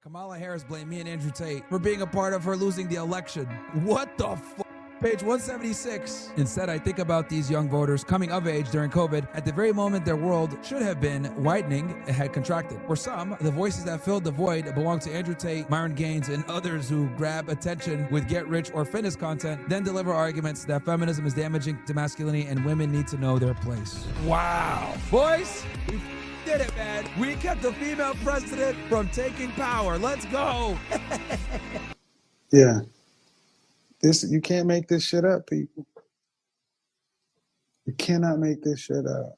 Kamala Harris blamed me and Andrew Tate for being a part of her losing the election. What the fuck? Page 176. Instead, I think about these young voters coming of age during COVID at the very moment their world should have been widening had contracted. For some, the voices that filled the void belong to Andrew Tate, Myron Gaines, and others who grab attention with get-rich or fitness content, then deliver arguments that feminism is damaging to masculinity and women need to know their place. Wow. Boys, we did it, man. We kept the female president from taking power. Let's go. Yeah. You can't make this shit up, people. You cannot make this shit up.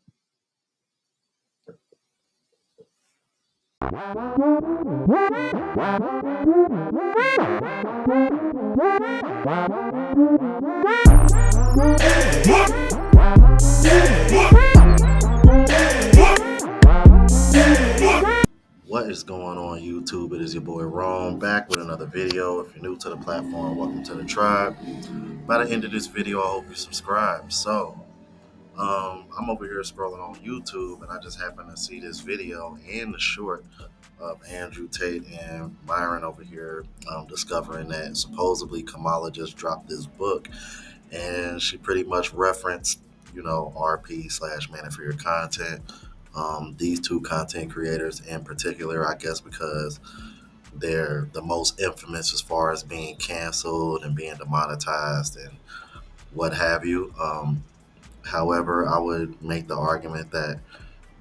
What is going on, YouTube? It is your boy Rome back with another video. If you're new to the platform, welcome to the tribe. By the end of this video, I hope you subscribe. So I'm over here scrolling on YouTube and I just happened to see this video and the short of Andrew Tate and Myron over here discovering that supposedly Kamala just dropped this book, and she pretty much referenced, RP/Manosphere content. These two content creators in particular, I guess because they're the most infamous as far as being canceled and being demonetized and what have you. However, I would make the argument that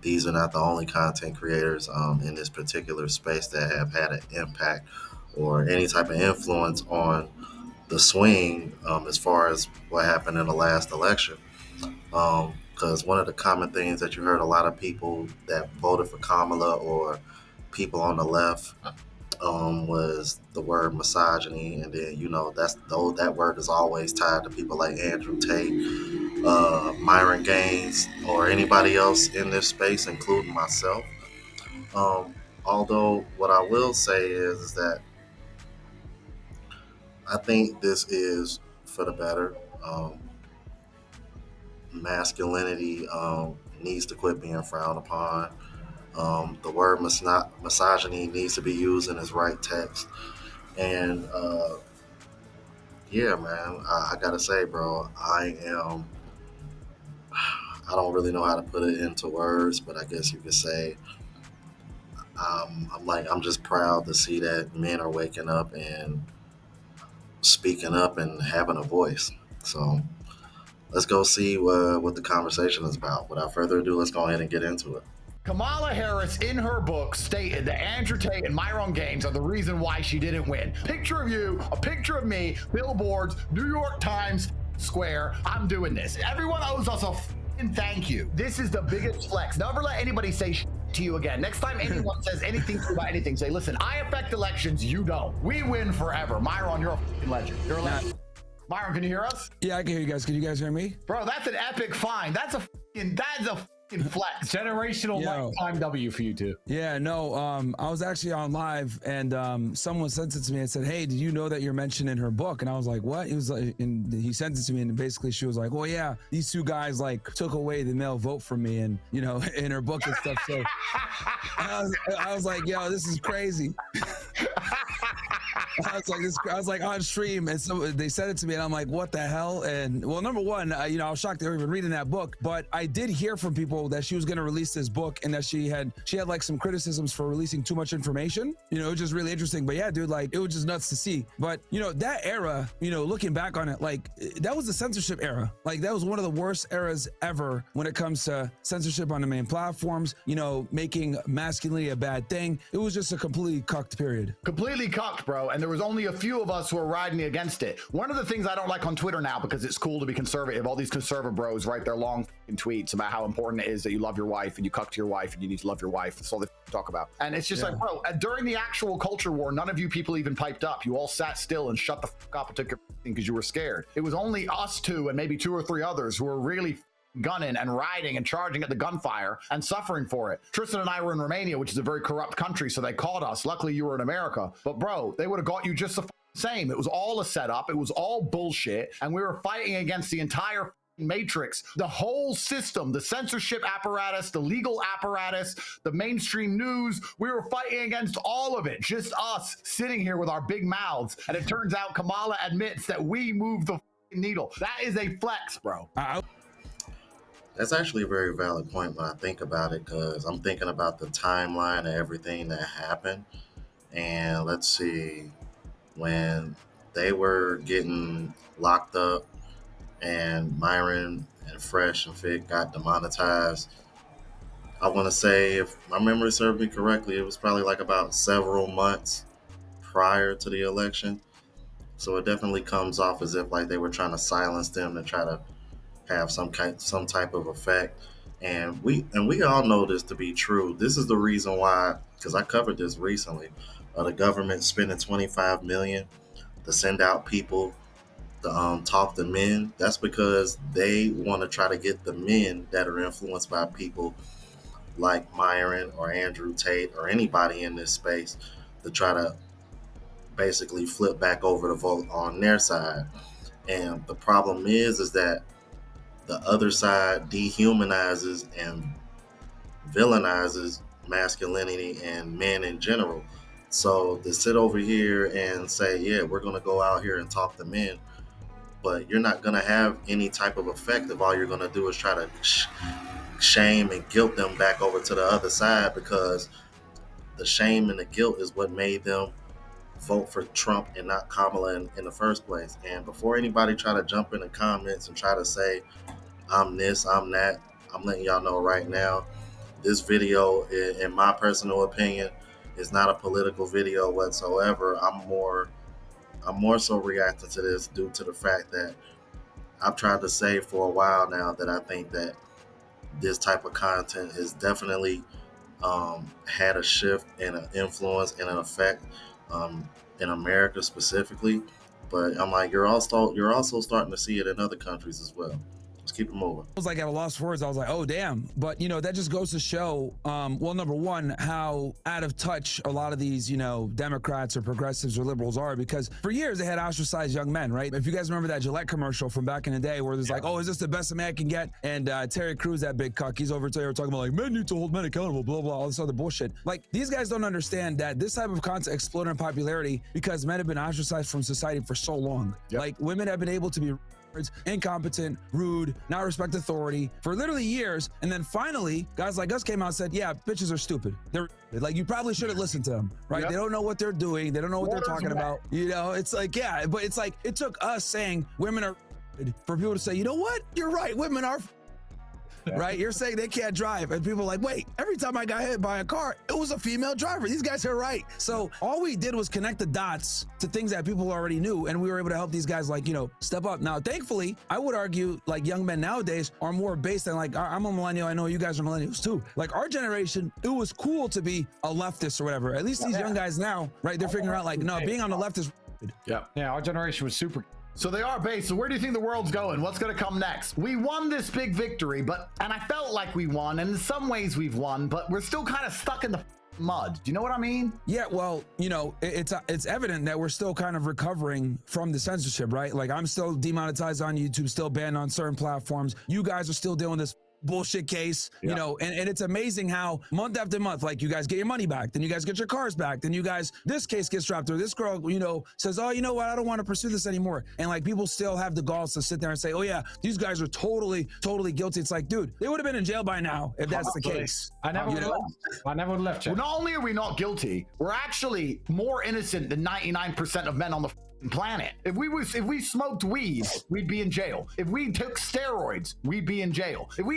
these are not the only content creators in this particular space that have had an impact or any type of influence on the swing as far as what happened in the last election. Because one of the common things that you heard a lot of people that voted for Kamala or people on the left was the word misogyny, and then that word is always tied to people like Andrew Tate, Myron Gaines, or anybody else in this space, including myself. Although what I will say is that I think this is for the better. Masculinity needs to quit being frowned upon. The word misogyny needs to be used in its right text. And yeah, man, I gotta say, bro, I don't really know how to put it into words, but I guess you could say I'm just proud to see that men are waking up and speaking up and having a voice. So let's go see what the conversation is about. Without further ado, let's go ahead and get into it. Kamala Harris, in her book, stated that Andrew Tate and Myron Gaines are the reason why she didn't win. Picture of you, a picture of me, billboards, New York Times Square. I'm doing this. Everyone owes us a thank you. This is the biggest flex. Never let anybody say to you again. Next time anyone says anything to you about anything, say, listen, I affect elections, you don't. We win forever. Myron, you're a legend. You're a legend. Myron, can you hear us? Yeah, I can hear you guys. Can you guys hear me? Bro, that's an epic find. That's a flex. Generational lifetime W for you two. Yeah, no, I was actually on live and someone sent it to me and said, hey, did you know that you're mentioned in her book? And I was like, what? He was like, and he sent it to me and basically she was like, well, yeah, these two guys like took away the male vote from me and, in her book and stuff. So I was like, yo, this is crazy. I was like on stream, and so they sent it to me, and I'm like, what the hell? And well, number one, I was shocked they were even reading that book, but I did hear from people that she was going to release this book and that she had like some criticisms for releasing too much information. It was just really interesting. But yeah, dude, like it was just nuts to see. But that era, looking back on it, like that was the censorship era. Like that was one of the worst eras ever when it comes to censorship on the main platforms. Making masculinity a bad thing. It was just a completely cucked period. Completely cucked, bro. And there was only a few of us who were riding against it. One of the things I don't like on Twitter now, because it's cool to be conservative, all these conservative bros write their long tweets about how important it is that you love your wife and you cuck to your wife and you need to love your wife. That's all they talk about. And it's just like, bro, during the actual culture war, none of you people even piped up. You all sat still and shut the fuck up and took your thing because you were scared. It was only us two and maybe two or three others who were really gunning and riding and charging at the gunfire and suffering for it. Tristan and I were in Romania, which is a very corrupt country, so they caught us. Luckily, you were in America. But bro, they would have got you just the same. It was all a setup. It was all bullshit. And we were fighting against the entire matrix, the whole system, the censorship apparatus, the legal apparatus, the mainstream news. We were fighting against all of it, just us sitting here with our big mouths. And it turns out Kamala admits that we moved the needle. That is a flex, bro. That's actually a very valid point when I think about it, because I'm thinking about the timeline of everything that happened. And let's see, when they were getting locked up and Myron and Fresh and Fig got demonetized, I want to say, if my memory serves me correctly, it was probably like about several months prior to the election. So it definitely comes off as if like they were trying to silence them to try to have some type of effect. And we all know this to be true. This is the reason why, because I covered this recently, the government spending $25 million to send out people to talk to men. That's because they want to try to get the men that are influenced by people like Myron or Andrew Tate or anybody in this space to try to basically flip back over the vote on their side. And the problem is that the other side dehumanizes and villainizes masculinity and men in general. So to sit over here and say, yeah, we're going to go out here and talk to men, but you're not going to have any type of effect if all you're going to do is try to shame and guilt them back over to the other side, because the shame and the guilt is what made them vote for Trump and not Kamala in the first place. And before anybody try to jump in the comments and try to say, I'm this, I'm that, I'm letting y'all know right now, this video, in my personal opinion, is not a political video whatsoever. I'm more so reacting to this due to the fact that I've tried to say for a while now that I think that this type of content has definitely had a shift and an influence and an effect in America specifically. But I'm like, you're also starting to see it in other countries as well. Let's keep it moving. I was like at a loss for words. I was like, oh, damn. But, that just goes to show, well, number one, how out of touch a lot of these, Democrats or progressives or liberals are, because for years they had ostracized young men, right? If you guys remember that Gillette commercial from back in the day where there's like, oh, is this the best a man can get? And Terry Crews, that big cuck, he's over there talking about like, men need to hold men accountable, blah, blah, all this other bullshit. Like, these guys don't understand that this type of content exploded in popularity because men have been ostracized from society for so long. Yep. Like, women have been able to be incompetent, rude, not respect authority for literally years, and then finally guys like us came out and said, yeah, bitches are stupid. They're like, you probably should have listened to them, right? Yep. They don't know what they're doing, they don't know what they're talking about. It's like, yeah, but it's like it took us saying women are for people to say, you know what, you're right, women are right? You're saying they can't drive, and people are like, wait, every time I got hit by a car, it was a female driver. These guys are right. So all we did was connect the dots to things that people already knew, and we were able to help these guys like, step up. Now, thankfully, I would argue like young men nowadays are more based on like, I'm a millennial, I know you guys are millennials too. Like our generation, it was cool to be a leftist or whatever. At least these young guys now, right? They're figuring out like, no, being on the left is yeah, our generation was super. So they are based. So where do you think the world's going? What's going to come next? We won this big victory, and I felt like we won, and in some ways we've won, but we're still kind of stuck in the mud. Do you know what I mean? Yeah, well, it's evident that we're still kind of recovering from the censorship, right? Like I'm still demonetized on YouTube, still banned on certain platforms. You guys are still doing this bullshit case, and it's amazing how month after month, like you guys get your money back, then you guys get your cars back, then this case gets dropped, or this girl, says, oh, you know what, I don't want to pursue this anymore. And like people still have the balls to sit there and say, oh yeah, these guys are totally guilty. It's like, dude, they would have been in jail by now if that's the case. I never would have left. Well, not only are we not guilty, we're actually more innocent than 99% of men on the planet. If we smoked weed, we'd be in jail. If we took steroids, we'd be in jail. If we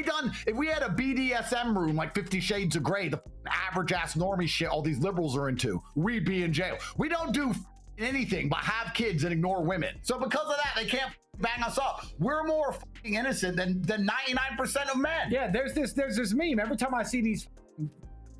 had a BDSM room like 50 Shades of Grey, the average ass normie shit all these liberals are into, we'd be in jail. We don't do anything but have kids and ignore women. So because of that, they can't bang us up. We're more innocent than 99% of men. Yeah, there's this meme. Every time I see these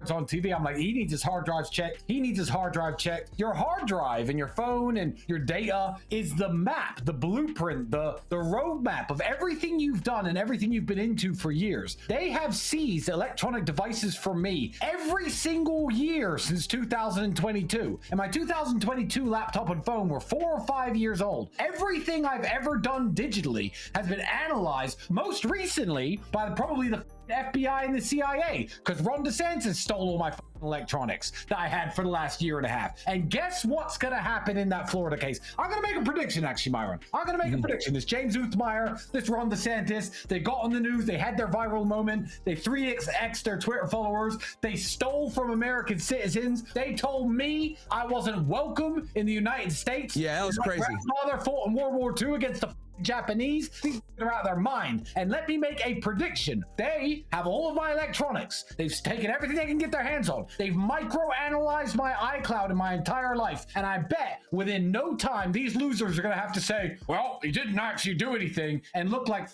on TV. I'm like, he needs his hard drives checked. He needs his hard drive checked. Your hard drive and your phone and your data is the map, the blueprint, the roadmap of everything you've done and everything you've been into for years. They have seized electronic devices from me every single year since 2022. And my 2022 laptop and phone were 4 or 5 years old. Everything I've ever done digitally has been analyzed, most recently by probably the FBI and the CIA, because Ron DeSantis stole all my electronics that I had for the last year and a half. And guess what's going to happen in that Florida case? I'm going to make a prediction, actually, Myron. I'm going to make a prediction. This James Uthmeyer, this Ron DeSantis, they got on the news, they had their viral moment, they 3x their Twitter followers, they stole from American citizens, they told me I wasn't welcome in the United States. Yeah, that was crazy. My grandfather fought in World War II against the Japanese. These are out of their mind. And let me make a prediction. They have all of my electronics. They've taken everything they can get their hands on. They've micro-analyzed my iCloud in my entire life. And I bet within no time, these losers are going to have to say, well, he didn't actually do anything, and look like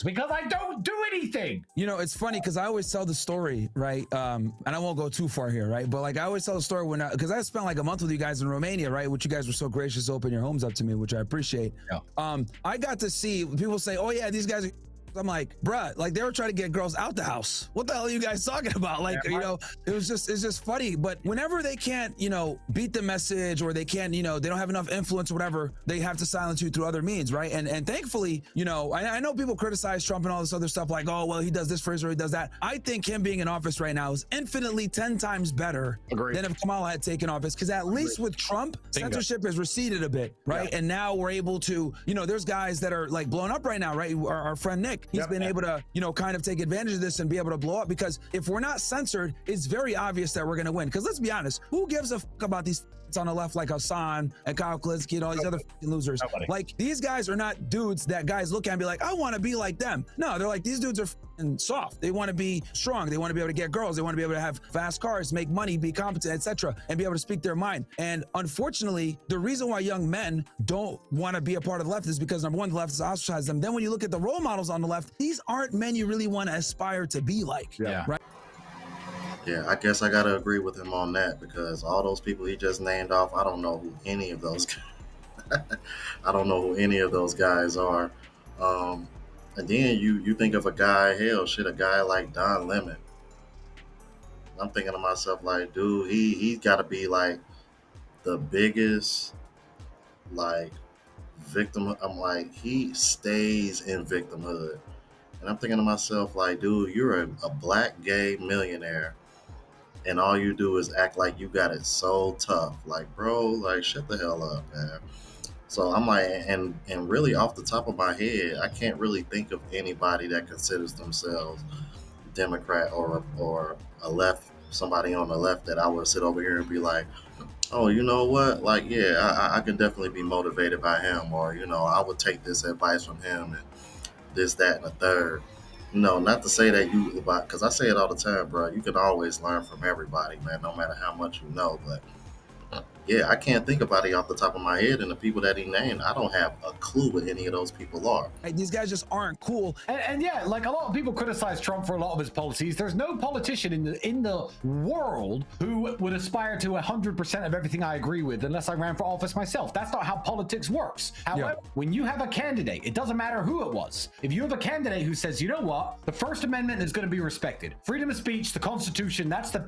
because I don't do anything. You know, it's funny because I always tell the story, right? And I won't go too far here, right? But like I always tell the story when, because I spent like a month with you guys in Romania, right? Which you guys were so gracious to open your homes up to me, which I appreciate. Yeah. I got to see people say, oh yeah, these guys are, I'm like, bruh, like they were trying to get girls out the house. What the hell are you guys talking about? Like, you know, it's just funny. But whenever they can't, you know, beat the message, or they can't, you know, they don't have enough influence or whatever, they have to silence you through other means, right? And thankfully, you know, I know people criticize Trump and all this other stuff, like, oh, well, he does this for Israel, he does that. I think him being in office right now is infinitely 10 times better than if Kamala had taken office, because at least with Trump, censorship has receded a bit, right? And now we're able to, you know, there's guys that are like blowing up right now, right? Our friend Nick, he's been able to, you know, kind of take advantage of this and be able to blow up, because if we're not censored, it's very obvious that we're going to win. Because let's be honest, who gives a fuck about these on the left like Hassan and Kyle Klinsky and all these other losers? Nobody. Like, these guys are not dudes that guys look at and be like, I want to be like them. No, they're like, these dudes are soft. They want to be strong. They want to be able to get girls. They want to be able to have fast cars, make money, be competent, etc., and be able to speak their mind. And unfortunately, the reason why young men don't want to be a part of the left is because, number one, the left has ostracized them. Then when you look at the role models on the left, these aren't men you really want to aspire to be like. Yeah. Right? Yeah, I guess I gotta agree with him on that, because all those people he just named off, I don't know who any of those I don't know who any of those guys are. And then you think of a guy, hell shit, a guy like Don Lemon. I'm thinking to myself, like, dude, he's gotta be like the biggest like victim. I'm like, he stays in victimhood. And I'm thinking to myself, like, dude, you're a black gay millionaire, and all you do is act like you got it so tough. Like, bro, like, shut the hell up, man. So I'm like, and really off the top of my head, I can't really think of anybody that considers themselves Democrat or a left, somebody on the left that I would sit over here and be like, oh, you know what? Like, yeah, I can definitely be motivated by him, or, you know, I would take this advice from him and this, that, and the third. No, not to say that you, because I say it all the time, bro. You can always learn from everybody, man, no matter how much you know. But yeah, I can't think about it off the top of my head, and the people that he named, I don't have a clue what any of those people are. Right, these guys just aren't cool. And yeah, like a lot of people criticize Trump for a lot of his policies. There's no politician in the world who would aspire to 100% of everything I agree with unless I ran for office myself. That's not how politics works. However, when you have a candidate, it doesn't matter who it was. If you have a candidate who says, you know what, the First Amendment is going to be respected. Freedom of speech, the Constitution, that's the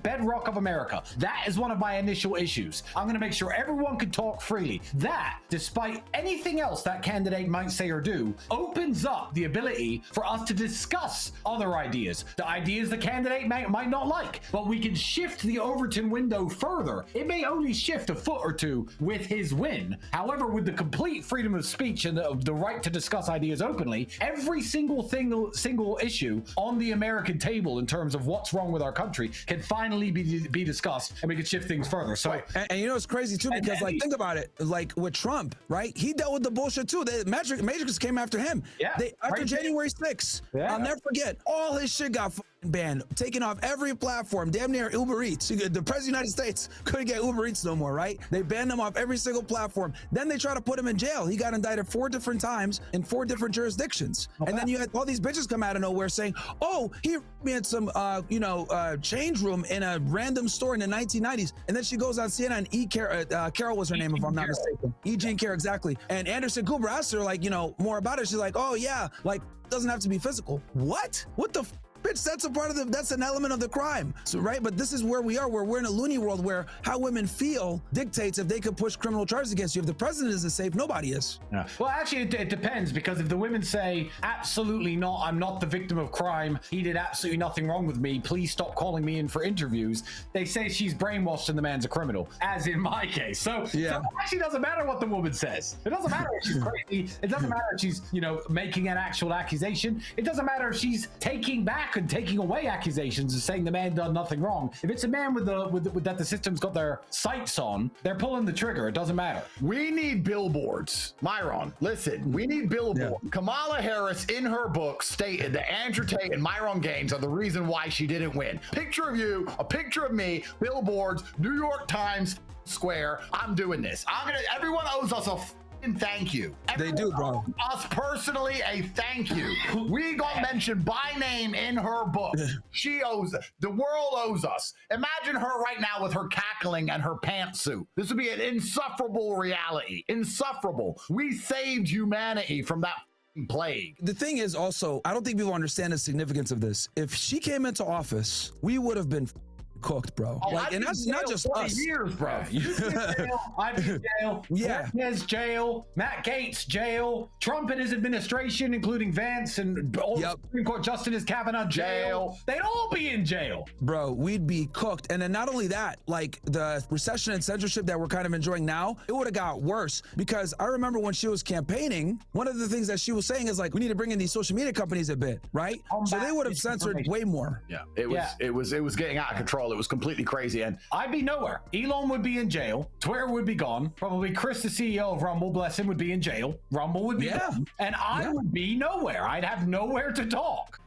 bedrock of America. That is one of my initial issues. I'm going to make sure everyone can talk freely. That, despite anything else that candidate might say or do, opens up the ability for us to discuss other ideas. The ideas the candidate might not like, but we can shift the Overton window further. It may only shift a foot or two with his win. However, with the complete freedom of speech and the right to discuss ideas openly, every single issue on the American table in terms of what's wrong with our country can finally be discussed, and we can shift things further. So, and you know it's crazy too, because like, think about it, like with Trump, right? He dealt with the bullshit too. The Matrix came after him. Yeah. After January 6th, I'll never forget, all his shit got ban, taken off every platform, damn near Uber Eats. The President of the United States couldn't get Uber Eats no more, right? They banned him off every single platform. Then they tried to put him in jail. He got indicted 4 different times in 4 different jurisdictions. Okay. And then you had all these bitches come out of nowhere saying, oh, he had some, change room in a random store in the 1990s. And then she goes on CNN, Carol was her name, if I'm not mistaken. E. Jean Carroll, exactly. And Anderson Cooper asked her, like, more about it. She's like, oh yeah, like, doesn't have to be physical. What the bitch, that's an element of the crime. So, right? But this is where we are, where we're in a loony world where how women feel dictates if they could push criminal charges against you. If the president isn't safe, nobody is. Yeah. Well, actually, it depends, because if the women say, absolutely not, I'm not the victim of crime, he did absolutely nothing wrong with me, please stop calling me in for interviews, they say she's brainwashed and the man's a criminal, as in my case. So it actually doesn't matter what the woman says. It doesn't matter if she's crazy. It doesn't matter if she's, making an actual accusation. It doesn't matter if she's taking back and taking away accusations and saying the man done nothing wrong. If it's a man with that the system's got their sights on, they're pulling the trigger. It doesn't matter. We need billboards. Myron, listen, we need billboards. Yeah. Kamala Harris, in her book, stated that Andrew Tate and Myron Gaines are the reason why she didn't win. Picture of you, a picture of me, billboards, New York Times Square. I'm doing this. Everyone owes us a thank you. They do, bro. Us personally, a thank you. We got mentioned by name in her book. She owes, the world owes us. Imagine her right now with her cackling and her pantsuit. This would be an insufferable reality. Insufferable. We saved humanity from that plague. The thing is also, I don't think people understand the significance of this. If she came into office, we would have been cooked, bro. And that's not just us. Years, bro. You'd be in jail. I'd be in jail. Yeah. Cortez jail. Matt Gaetz jail. Trump and his administration, including Vance and all the Supreme Court Justice Kavanaugh jail. They'd all be in jail. Bro, we'd be cooked. And then not only that, like the recession and censorship that we're kind of enjoying now, it would have got worse, because I remember when she was campaigning, one of the things that she was saying is like, we need to bring in these social media companies a bit, right? So they would have censored way more. Yeah, it was getting out of control. It was completely crazy, and I'd be nowhere. Elon would be in jail. Twitter would be gone. Probably Chris, the CEO of Rumble, bless him, would be in jail. Rumble would be gone, and I would be nowhere. I'd have nowhere to talk.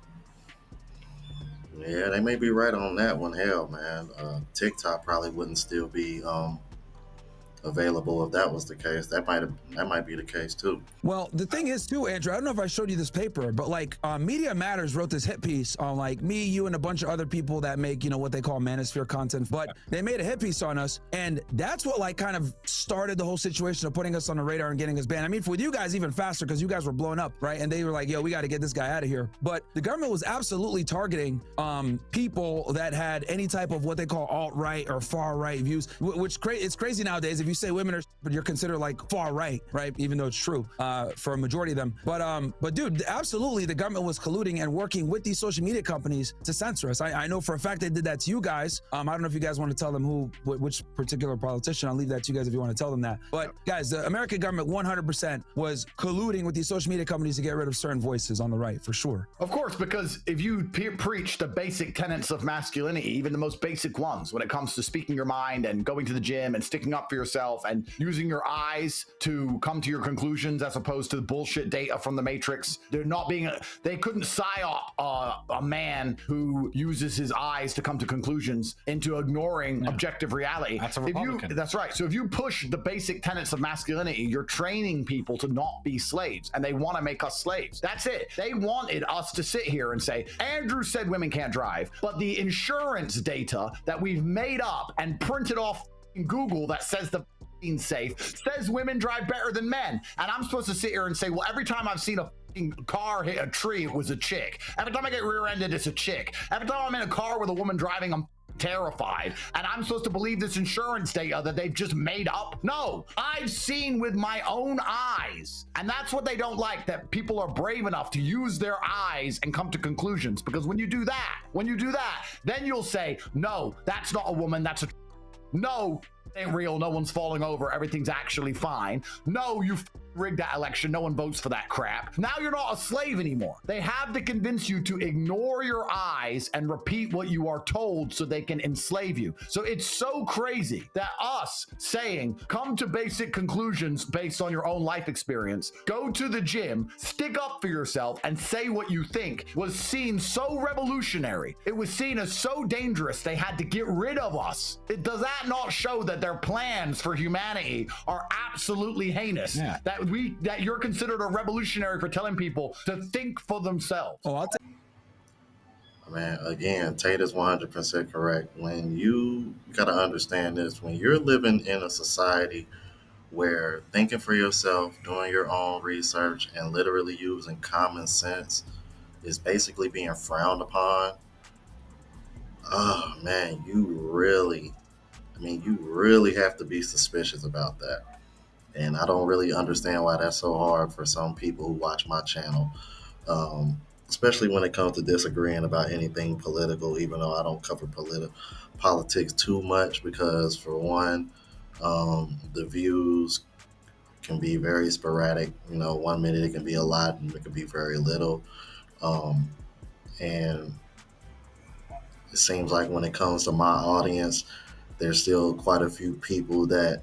Yeah, they may be right on that one. Hell, man, TikTok probably wouldn't still be available if that was the case. That might be the case too. Well, the thing is too, Andrew, I don't know if I showed you this paper, but like Media Matters wrote this hit piece on like me, you, and a bunch of other people that make, what they call Manosphere content, but they made a hit piece on us, and that's what like kind of started the whole situation of putting us on the radar and getting us banned. I mean, for you guys even faster, because you guys were blown up, right? And they were like, yo, we got to get this guy out of here. But the government was absolutely targeting people that had any type of what they call alt-right or far-right views, which it's crazy nowadays. If you say women are, but you're considered like far right, even though it's true for a majority of them. But dude, absolutely, the government was colluding and working with these social media companies to censor us. I know for a fact they did that to you guys. I don't know if you guys want to tell them which particular politician. I'll leave that to you guys if you want to tell them that. But guys, the American government 100% was colluding with these social media companies to get rid of certain voices on the right, for sure. Of course, because if you preach the basic tenets of masculinity, even the most basic ones, when it comes to speaking your mind and going to the gym and sticking up for yourself and using your eyes to come to your conclusions as opposed to the bullshit data from the Matrix, they couldn't psyop a man who uses his eyes to come to conclusions into ignoring objective reality. That's a Republican. That's right. So if you push the basic tenets of masculinity, you're training people to not be slaves, and they want to make us slaves. That's it. They wanted us to sit here and say, Andrew said women can't drive, but the insurance data that we've made up and printed off in Google that says the safe says women drive better than men, and I'm supposed to sit here and say, well, every time I've seen a car hit a tree, it was a chick. Every time I get rear-ended, it's a chick. Every time I'm in a car with a woman driving, I'm terrified, and I'm supposed to believe this insurance data that they've just made up? No, I've seen with my own eyes, and that's what they don't like, that people are brave enough to use their eyes and come to conclusions, because when you do that, then you'll say, no, that's not a woman, that's a no, ain't real, no one's falling over, everything's actually fine. No, you rigged that election. No one votes for that crap. Now you're not a slave anymore. They have to convince you to ignore your eyes and repeat what you are told so they can enslave you. So it's so crazy that us saying, come to basic conclusions based on your own life experience, go to the gym, stick up for yourself, and say what you think was seen so revolutionary. It was seen as so dangerous they had to get rid of us. Does that not show that their plans for humanity are absolutely heinous? Yeah. That you're considered a revolutionary for telling people to think for themselves. Oh, Man, again, Tate is 100% correct. When you got to understand this, when you're living in a society where thinking for yourself, doing your own research, and literally using common sense is basically being frowned upon, oh man, you really have to be suspicious about that. And I don't really understand why that's so hard for some people who watch my channel, especially when it comes to disagreeing about anything political, even though I don't cover politics too much because, for one, the views can be very sporadic. You know, 1 minute it can be a lot and it can be very little. And it seems like when it comes to my audience, there's still quite a few people that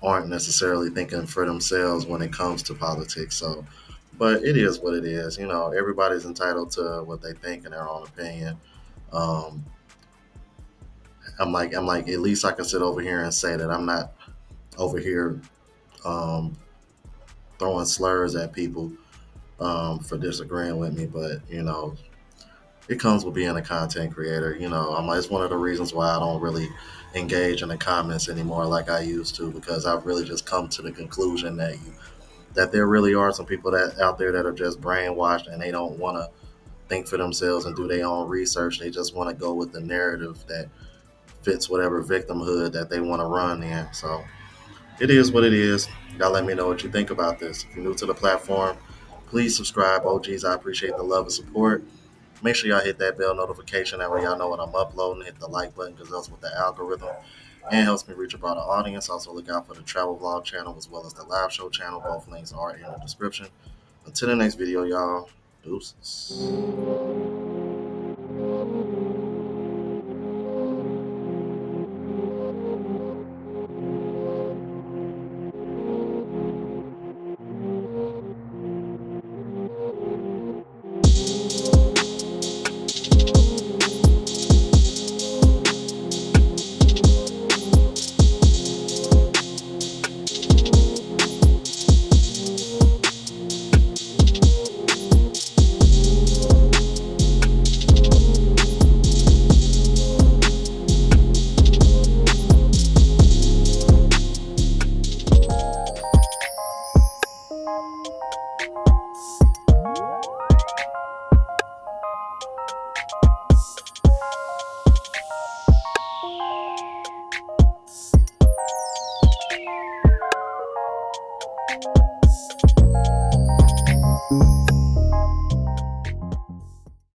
aren't necessarily thinking for themselves when it comes to politics. So, but it is what it is. You know, everybody's entitled to what they think and their own opinion. I'm like, at least I can sit over here and say that I'm not over here throwing slurs at people for disagreeing with me. But you know, it comes with being a content creator. You know, it's one of the reasons why I don't really engage in the comments anymore like I used to, because I've really just come to the conclusion that there really are some people that out there that are just brainwashed and they don't want to think for themselves and do their own research. They just want to go with the narrative that fits whatever victimhood that they want to run in. So it is what it is. Y'all let me know what you think about this. If you're new to the platform, please subscribe. OGs, I appreciate the love and support. Make sure y'all hit that bell notification. That way y'all know when I'm uploading. Hit the like button because that's what the algorithm and helps me reach a broader audience. Also look out for the travel vlog channel as well as the live show channel. Both links are in the description. Until the next video, y'all. Deuces.